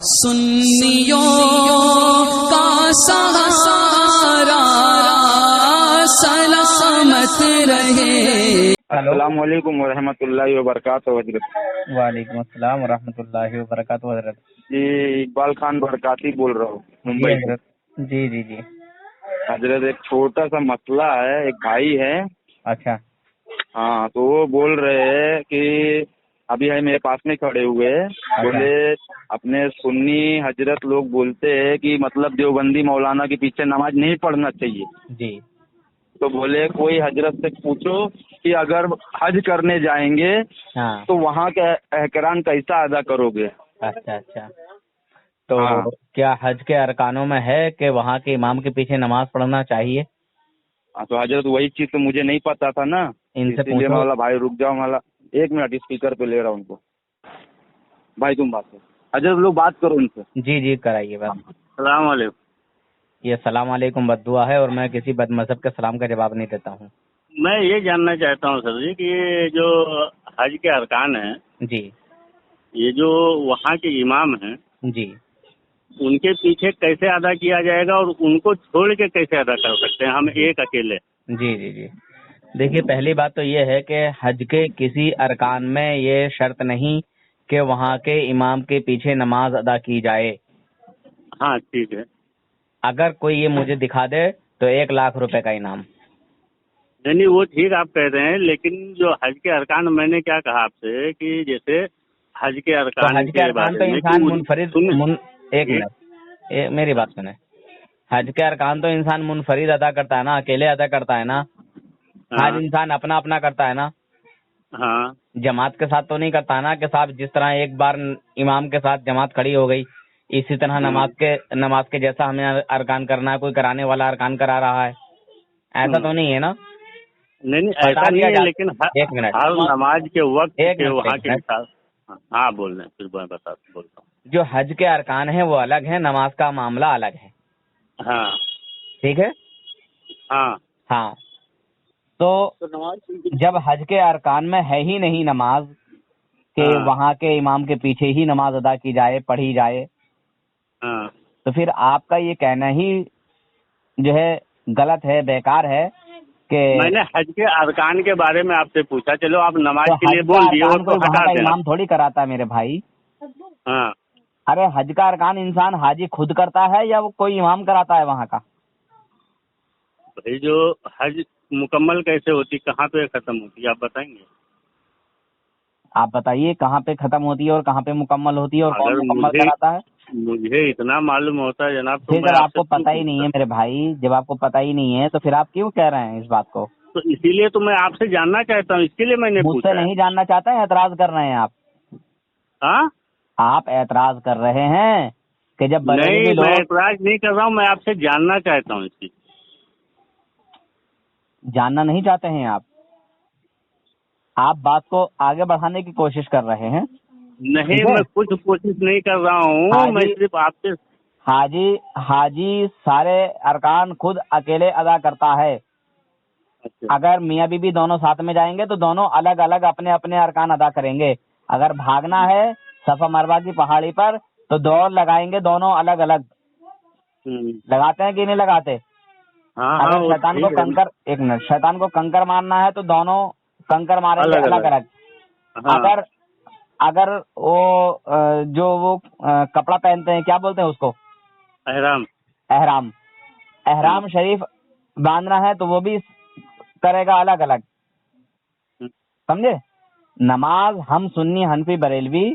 سنیوں کا سہارا سلامت رہے۔ السلام علیکم ورحمۃ اللہ وبرکاتہ حضرت۔ وعلیکم السلام ورحمۃ اللہ وبرکاتہ حضرت۔ جی اقبال خان برکاتی بول رہا ہوں ممبئی سے۔ حضرت جی جی جی حضرت ایک چھوٹا سا مسئلہ ہے، ایک بھائی ہے، اچھا ہاں، تو وہ بول رہے ہیں کہ ابھی ہے میرے پاس میں کھڑے ہوئے، بولے اپنے سنی حضرت لوگ بولتے ہیں کہ مطلب دیوبندی مولانا کے پیچھے نماز نہیں پڑھنا چاہیے، جی تو بولے کوئی حضرت سے پوچھو کہ اگر حج کرنے جائیں گے ہاں تو وہاں کے احکرام کیسا ادا کرو گے؟ اچھا اچھا، تو ہاں۔ کیا حج کے ارکانوں میں ہے کہ وہاں کے امام کے پیچھے نماز پڑھنا چاہیے؟ تو حضرت وہی چیز تو مجھے نہیں پتا تھا نا، ان سے اسی لیے پوچھو۔ میں بھائی رک جاؤ، والا ایک منٹ اسپیکر پہ لے رہا ہوں ان کو۔ بھائی تم بات کرو، حضرت لوگ بات کرو ان سے۔ جی جی کرائیے بات۔ السلام علیکم۔ یہ السلام علیکم بد دعا ہے، اور میں کسی بد مذہب کے سلام کا جواب نہیں دیتا ہوں۔ میں یہ جاننا چاہتا ہوں سر جی کہ یہ جو حج کے ارکان ہیں، جی یہ جو وہاں کے امام ہیں، جی ان کے پیچھے کیسے ادا کیا جائے گا اور ان کو چھوڑ کے کیسے ادا کر سکتے ہیں ہم ایک اکیلے؟ جی جی جی دیکھیے، پہلی بات تو یہ ہے کہ حج کے کسی ارکان میں یہ شرط نہیں کہ وہاں کے امام کے پیچھے نماز ادا کی جائے۔ ہاں ٹھیک ہے، اگر کوئی یہ مجھے دکھا دے تو 1,00,000 روپے کا انعام۔ نہیں وہ ٹھیک آپ کہہ رہے ہیں، لیکن جو حج کے ارکان میں نے کیا کہا آپ سے کہ جیسے حج کے تو ارکان حج کے ارکان تو انسان منفرد ایک منٹ میری بات سنیں۔ حج کے ارکان تو انسان منفرد ادا کرتا ہے نا، اکیلے ادا کرتا ہے نا۔ حج انسان اپنا اپنا کرتا ہے نا، ہاں جماعت کے ساتھ تو نہیں کرتا نا کہ صاحب جس طرح ایک بار امام کے ساتھ جماعت کھڑی ہو گئی اسی طرح نماز کے جیسا ہمیں ارکان کرنا ہے، کوئی کرانے والا ارکان کرا رہا ہے، ایسا تو نہیں ہے نا۔ نہیں ایسا نہیں ہے، لیکن ایک منٹ، ہر نماز کے وقت ایک کے منٹ، وہاں ایک کے منٹ۔ حساب۔ ہاں بول رہے ہیں، پھر میں بولتا ہوں۔ جو حج کے ارکان ہیں وہ الگ ہیں، نماز کا معاملہ الگ ہے، ہاں ٹھیک ہے؟ ہاں ہاں، تو جب حج کے ارکان میں ہے ہی نہیں نماز کہ ہاں وہاں کے امام کے پیچھے ہی نماز ادا کی جائے، پڑھی جائے، ہاں تو پھر آپ کا یہ کہنا ہی جو ہے غلط ہے، بیکار ہے کہ میں نے حج کے ارکان کے بارے میں آپ سے پوچھا، چلو آپ نماز تو کے لیے حج بول کا دیے ارکان وہ کوئی تو وہاں ہٹا کا دینا۔ امام تھوڑی کراتا ہے میرے بھائی۔ ہاں ارے حج کا ارکان انسان حاجی خود کرتا ہے یا وہ کوئی امام کراتا ہے وہاں کا؟ بھائی جو حج مکمل کیسے ہوتی، کہاں پہ ختم ہوتی، آپ بتائیں گے؟ آپ بتائیے کہاں پہ ختم ہوتی ہے اور کہاں پہ مکمل ہوتی ہے اور کون اگر مکمل کراتا ہے؟ مجھے اتنا معلوم ہوتا ہے جناب تو پھر میں جب آپ سے کو کیوں پتہ ہی نہیں ہے پوچھتا؟ میرے بھائی، جب آپ کو پتہ ہی نہیں ہے تو پھر آپ کیوں کہہ رہے ہیں اس بات کو؟ تو اسی لیے تو میں آپ سے جاننا چاہتا ہوں، اس کے لیے میں نے مجھ پوچھا سے ہے۔ نہیں جاننا چاہتے ہیں، اعتراض کر رہے ہیں آپ۔ ہاں آپ اعتراض کر رہے ہیں کہ جب بریلوی نہیں، میں لوگ اعتراض نہیں کر رہا ہوں، میں آپ سے جاننا چاہتا ہوں اس کی۔ جاننا نہیں چاہتے ہیں آپ بات کو آگے بڑھانے کی کوشش کر رہے ہیں۔ نہیں میں کچھ کوشش نہیں کر رہا ہوں، میں صرف آپ سے۔ حاجی سارے ارکان خود اکیلے ادا کرتا ہے۔ اگر میاں بیوی دونوں ساتھ میں جائیں گے تو دونوں الگ الگ اپنے اپنے ارکان ادا کریں گے۔ اگر بھاگنا ہے صفا مروہ کی پہاڑی پر تو دوڑ لگائیں گے دونوں الگ الگ۔ لگاتے ہیں کہ نہیں لگاتے؟ ہاں اگر وہ شیطان کو ٹھیک ہے، کنکر ایک منٹ شیطان کو کنکر مارنا ہے تو دونوں کنکر ماریں گے الگ الگ۔ ہاں اگر وہ جو وہ کپڑا پہنتے ہیں کیا بولتے ہیں اس کو؟ احرام شریف باندھنا ہے تو وہ بھی کرے گا الگ الگ، سمجھے؟ نماز ہم سنی حنفی بریلوی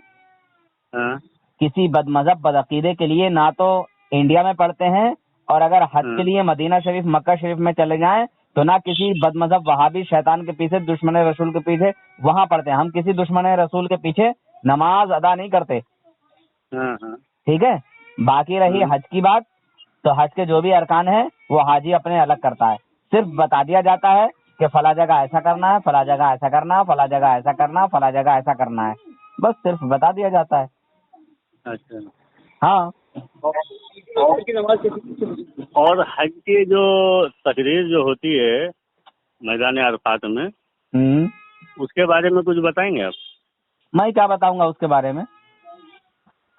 کسی بد مذہب بدعقیدے کے لیے نہ تو انڈیا میں پڑھتے ہیں، اور اگر حج کے لیے مدینہ شریف مکہ شریف میں چلے جائیں تو نہ کسی بد مذہب وہابی شیطان کے پیچھے دشمن رسول کے پیچھے وہاں پڑھتے ہیں۔ ہم کسی دشمن رسول کے پیچھے نماز ادا نہیں کرتے، ٹھیک ہے؟ باقی رہی حج کی بات، تو حج کے جو بھی ارکان ہیں وہ حاجی اپنے الگ کرتا ہے، صرف بتا دیا جاتا ہے کہ فلاں جگہ ایسا کرنا ہے، فلاں جگہ ایسا کرنا ہے، فلاں جگہ ایسا کرنا ہے، فلاں جگہ ایسا کرنا ہے، بس صرف بتا دیا جاتا ہے۔ اچھا، ہاں، اور حج کی جو تقریر جو ہوتی ہے میدان عرفات میں، اس کے بارے میں کچھ بتائیں گے آپ؟ میں کیا بتاؤں گا اس کے بارے میں؟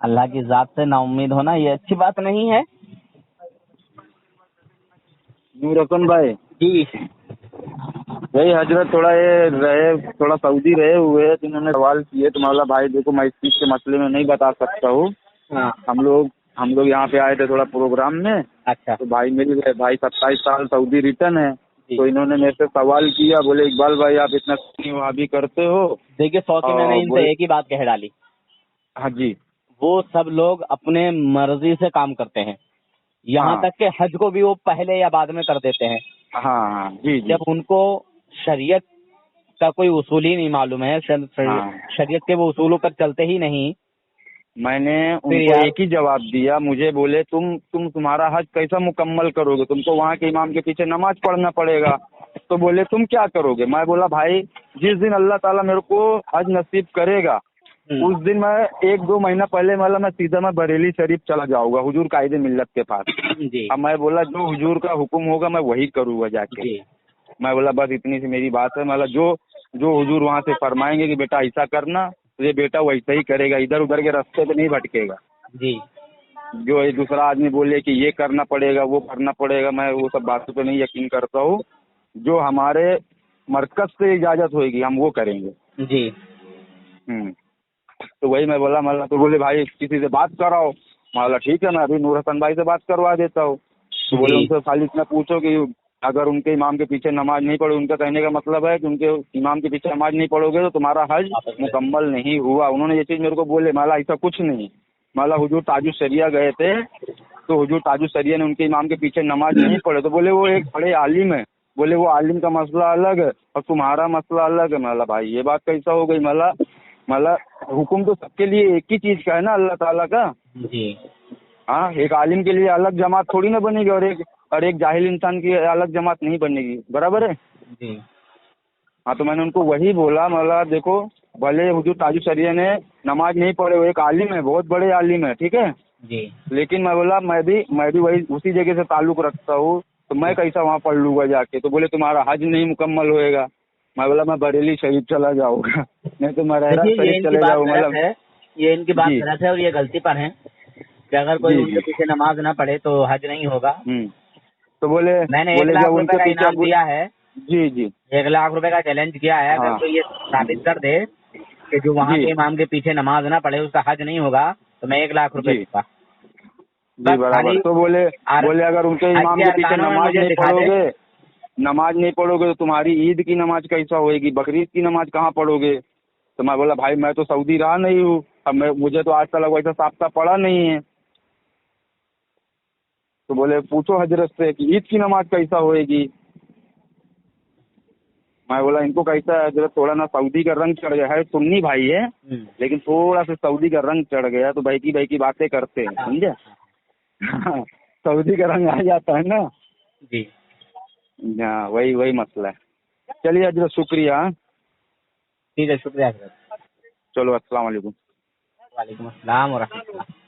اللہ کی ذات سے نا امید ہونا یہ اچھی بات نہیں ہے. نور حسن بھائی جی وہی حضرت تھوڑا سعودی رہے ہوئے تو انہوں نے سوال کیے تو مولا بھائی دیکھو میں اس چیز کے مسئلے میں نہیں بتا سکتا ہوں. ہاں ہم لوگ یہاں پہ آئے تھے تھوڑا پروگرام میں اچھا تو بھائی مل گئے. بھائی 27 سال سعودی ریٹرن ہے جی. تو انہوں نے میرے سے سوال کیا, بولے اقبال بھائی آپ اتنا سنی وہابی کرتے ہو. دیکھیے 100 کی میں نے ان سے ایک ہی بات کہہ ڈالی, ہاں جی وہ سب لوگ اپنے مرضی سے کام کرتے ہیں, یہاں ہاں تک کہ حج کو بھی وہ پہلے یا بعد میں کر دیتے ہیں. ہاں جی جی جب ان کو شریعت کا کوئی اصول ہی نہیں معلوم ہے, ہاں. شریعت کے وہ اصولوں پر چلتے ہی نہیں. میں نے ان پھر کو یار ایک ہی جواب دیا, مجھے بولے تمہارا حج کیسا مکمل کرو گے, تم کو وہاں کے امام کے پیچھے نماز پڑھنا پڑے گا. تو بولے تم کیا کرو گے. میں بولا بھائی جس دن اللہ تعالیٰ میرے کو حج نصیب کرے گا اس دن میں 1-2 مہینہ پہلے میں سیدھا بریلی شریف چلا جاؤں گا حضور قائد ملت کے پاس. جی اب میں بولا جو حضور کا حکم ہوگا میں وہی کروں گا جا کے. جی میں بولا بس اتنی سی میری بات ہے. میں جو حضور وہاں سے فرمائیں گے کہ بیٹا ایسا کرنا تو یہ بیٹا ویسا ہی کرے گا, ادھر ادھر کے راستے پہ نہیں بھٹکے گا. جی جو ایک دوسرا آدمی بولے کہ یہ کرنا پڑے گا وہ کرنا پڑے گا, میں وہ سب باتوں پہ نہیں یقین کرتا ہوں. جو ہمارے مرکز سے اجازت ہوئے گی ہم وہ کریں گے. جی تو وہی میں بولا تو بولے بھائی کسی سے بات کراؤ. میں بولا ٹھیک ہے میں ابھی نور حسن بھائی سے بات کروا دیتا ہوں. تو بولے ان سے خالی اتنا پوچھو کہ اگر ان کے امام کے پیچھے نماز نہیں پڑھو, ان کا کہنے کا مطلب ہے کہ ان کے امام کے پیچھے نماز نہیں پڑھو گے تو تمہارا حج مکمل نہیں ہوا. انہوں نے یہ چیز میرے کو بولے. مالا ایسا کچھ نہیں. مالا حضور تاج الشریعہ گئے تھے تو حضور تاج الشریعہ نے ان کے امام کے پیچھے نماز نہیں پڑھے تو بولے وہ ایک بڑے عالم ہے, بولے وہ عالم کا مسئلہ الگ ہے اور تمہارا مسئلہ الگ ہے. مالا بھائی یہ بات کیسا ہو گئی. مالا حکم تو سب کے لیے ایک ہی چیز کا ہے نا, اللہ تعالیٰ کا. جی ہاں ایک عالم کے لیے الگ جماعت تھوڑی نہ بنے گی اور ایک جاہل انسان کی الگ جماعت نہیں بنے گی, برابر ہے. جی ہاں تو میں نے ان کو وہی بولا. مولا دیکھو بھلے حضور تاج الشریعہ نے نماز نہیں پڑھے, وہ ایک عالم ہے, بہت بڑے عالم ہے, ٹھیک ہے, جی لیکن میں بولا میں بھی وہی اسی جگہ سے تعلق رکھتا ہوں تو میں کیسا وہاں پڑھ لوں گا جا کے. تو بولے تمہارا حج نہیں مکمل ہوئے گا. میں بولا میں بریلی شریف چلا جاؤں گا, نہیں تو میں رہرا شریف چلے جاؤں. مطلب یہ ان کی بات جی غلط ہے اور یہ غلطی پر ہے کہ اگر کوئی جی ان کے پیچھے نماز نہ پڑھے تو حج نہیں ہوگا. تو بولے میں نے 1 جب لاکھ ان روپے کے کا پیچھے انعام دیا ہے, جی جی 1 لاکھ روپے کا چیلنج کیا ہے. اگر ہاں کوئی یہ ثابت کر دے کہ جو وہاں جی کے امام کے پیچھے نماز نہ پڑھے اس کا حج نہیں ہوگا تو میں 1 لاکھ روپے جی دوں گا. جی برابر. تو بولے اگر ان کے امام کے پیچھے نماز نہیں پڑھو گے تو تمہاری عید کی نماز کیسا ہوئے گی, بقرعید کی نماز کہاں پڑھو گے. تو میں بولا بھائی میں تو سعودی رہا نہیں ہوں, اب مجھے تو آج تک ویسا ضابطہ پڑا نہیں ہے. تو بولے پوچھو حضرت سے کہ عید کی نماز کیسا ہوئے گی. میں بولا ان کو کیسا ہے حضرت, تھوڑا نا سعودی کا رنگ چڑھ گیا ہے, سنی بھائی ہے لیکن تھوڑا سا سعودی کا رنگ چڑھ گیا تو بہکی کی باتیں کرتے ہیں, سمجھے. سعودی کا رنگ آ جاتا ہے نا. جی ہاں وہی مسئلہ ہے. چلیے حضرت شکریہ. ٹھیک ہے, شکریہ حضرت. چلو السلام علیکم. وعلیکم السلام ورحمۃ اللہ.